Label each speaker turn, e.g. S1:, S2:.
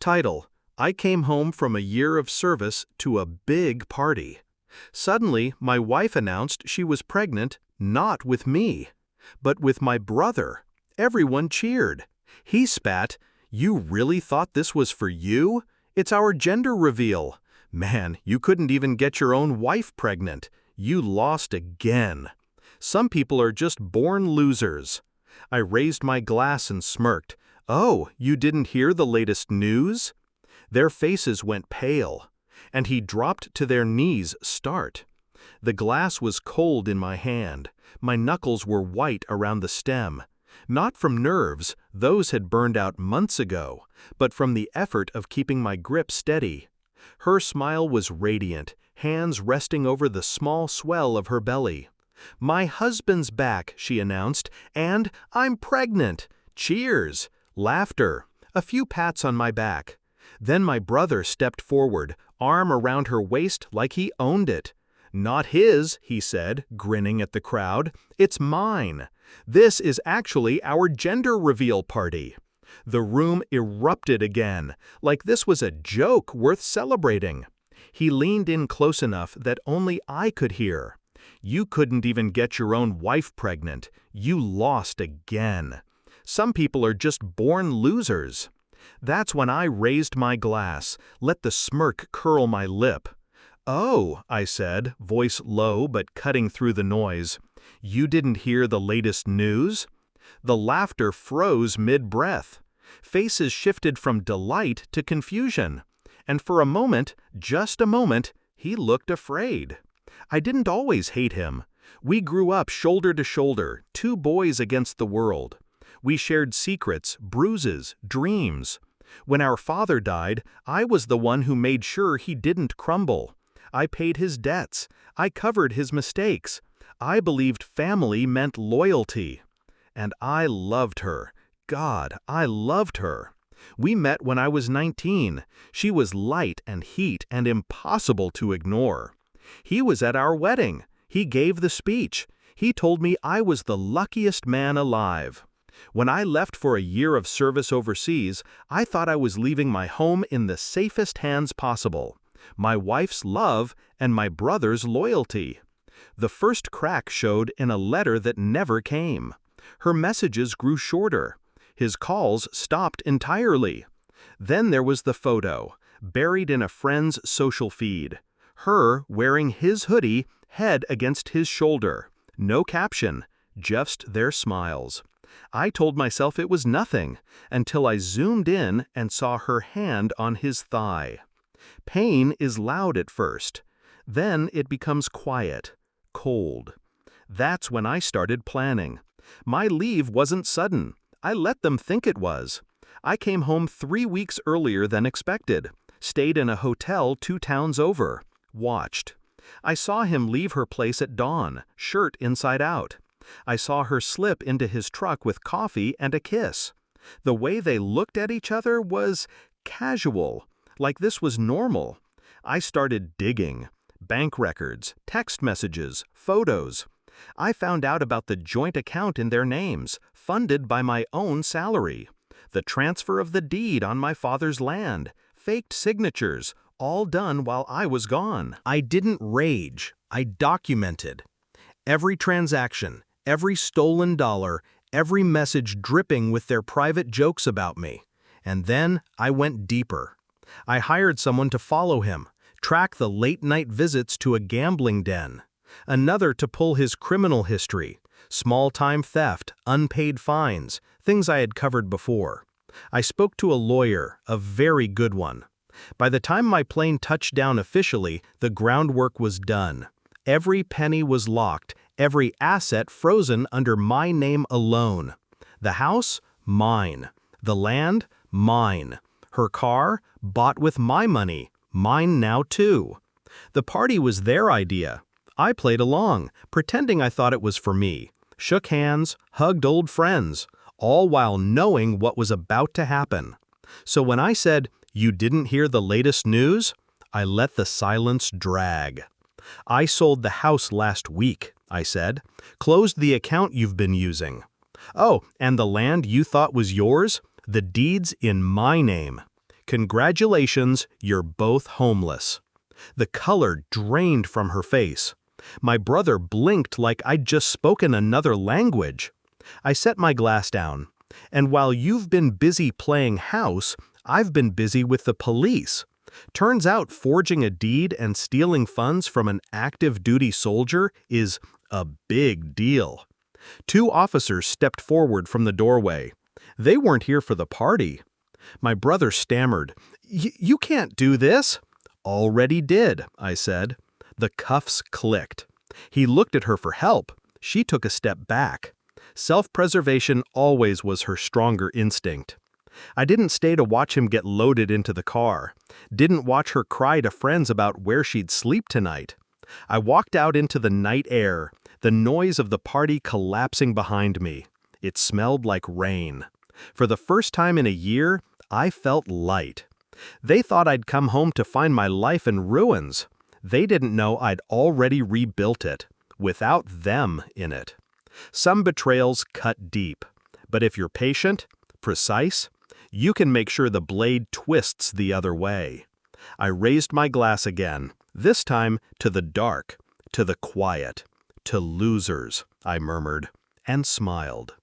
S1: Title: I came home from a year of service to a big party. Suddenly, my wife announced she was pregnant, not with me, but with my brother. Everyone cheered. He spat, "You really thought this was for you? It's our gender reveal. Man, you couldn't even get your own wife pregnant. You lost again. Some people are just born losers." I raised my glass and smirked. "Oh, you didn't hear the latest news?" Their faces went pale, and he dropped to their knees start. The glass was cold in my hand. My knuckles were white around the stem. Not from nerves, those had burned out months ago, but from the effort of keeping my grip steady. Her smile was radiant, hands resting over the small swell of her belly. "My husband's back," she announced, "and I'm pregnant. Cheers!" Laughter. A few pats on my back. Then my brother stepped forward, arm around her waist like he owned it. "Not his," he said, grinning at the crowd. "It's mine. This is actually our gender reveal party." The room erupted again, like this was a joke worth celebrating. He leaned in close enough that only I could hear. "You couldn't even get your own wife pregnant. You lost again. Some people are just born losers." That's when I raised my glass, let the smirk curl my lip. "Oh," I said, voice low but cutting through the noise. "You didn't hear the latest news?" The laughter froze mid-breath. Faces shifted from delight to confusion. And for a moment, just a moment, he looked afraid. I didn't always hate him. We grew up shoulder to shoulder, two boys against the world. We shared secrets, bruises, dreams. When our father died, I was the one who made sure he didn't crumble. I paid his debts. I covered his mistakes. I believed family meant loyalty. And I loved her. God, I loved her. We met when I was 19. She was light and heat and impossible to ignore. He was at our wedding. He gave the speech. He told me I was the luckiest man alive. When I left for a year of service overseas, I thought I was leaving my home in the safest hands possible. My wife's love and my brother's loyalty. The first crack showed in a letter that never came. Her messages grew shorter. His calls stopped entirely. Then there was the photo, buried in a friend's social feed. Her wearing his hoodie, head against his shoulder. No caption, just their smiles. I told myself it was nothing, until I zoomed in and saw her hand on his thigh. Pain is loud at first. Then it becomes quiet, cold. That's when I started planning. My leave wasn't sudden. I let them think it was. I came home 3 weeks earlier than expected, stayed in a hotel 2 towns over, watched. I saw him leave her place at dawn, shirt inside out. I saw her slip into his truck with coffee and a kiss. The way they looked at each other was casual, like this was normal. I started digging. Bank records, text messages, photos. I found out about the joint account in their names, funded by my own salary. The transfer of the deed on my father's land, faked signatures, all done while I was gone. I didn't rage. I documented. Every transaction, every stolen dollar, every message dripping with their private jokes about me. And then I went deeper. I hired someone to follow him, track the late-night visits to a gambling den. Another to pull his criminal history, small-time theft, unpaid fines, things I had covered before. I spoke to a lawyer, a very good one. By the time my plane touched down officially, the groundwork was done. Every penny was locked, every asset frozen under my name alone. The house? Mine. The land? Mine. Her car? Bought with my money. Mine now too. The party was their idea. I played along, pretending I thought it was for me. Shook hands, hugged old friends, all while knowing what was about to happen. So when I said, "You didn't hear the latest news?" I let the silence drag. "I sold the house last week," I said. "Closed the account you've been using. Oh, and the land you thought was yours? The deed's in my name. Congratulations, you're both homeless." The color drained from her face. My brother blinked like I'd just spoken another language. I set my glass down. "And while you've been busy playing house, I've been busy with the police. Turns out forging a deed and stealing funds from an active duty soldier is a big deal." Two officers stepped forward from the doorway. They weren't here for the party. My brother stammered, You can't do this." "Already did," I said. The cuffs clicked. He looked at her for help. She took a step back. Self-preservation always was her stronger instinct. I didn't stay to watch him get loaded into the car. Didn't watch her cry to friends about where she'd sleep tonight. I walked out into the night air, the noise of the party collapsing behind me. It smelled like rain. For the first time in a year, I felt light. They thought I'd come home to find my life in ruins. They didn't know I'd already rebuilt it, without them in it. Some betrayals cut deep, but if you're patient, precise, you can make sure the blade twists the other way. I raised my glass again, this time to the dark, to the quiet, to losers, I murmured, and smiled.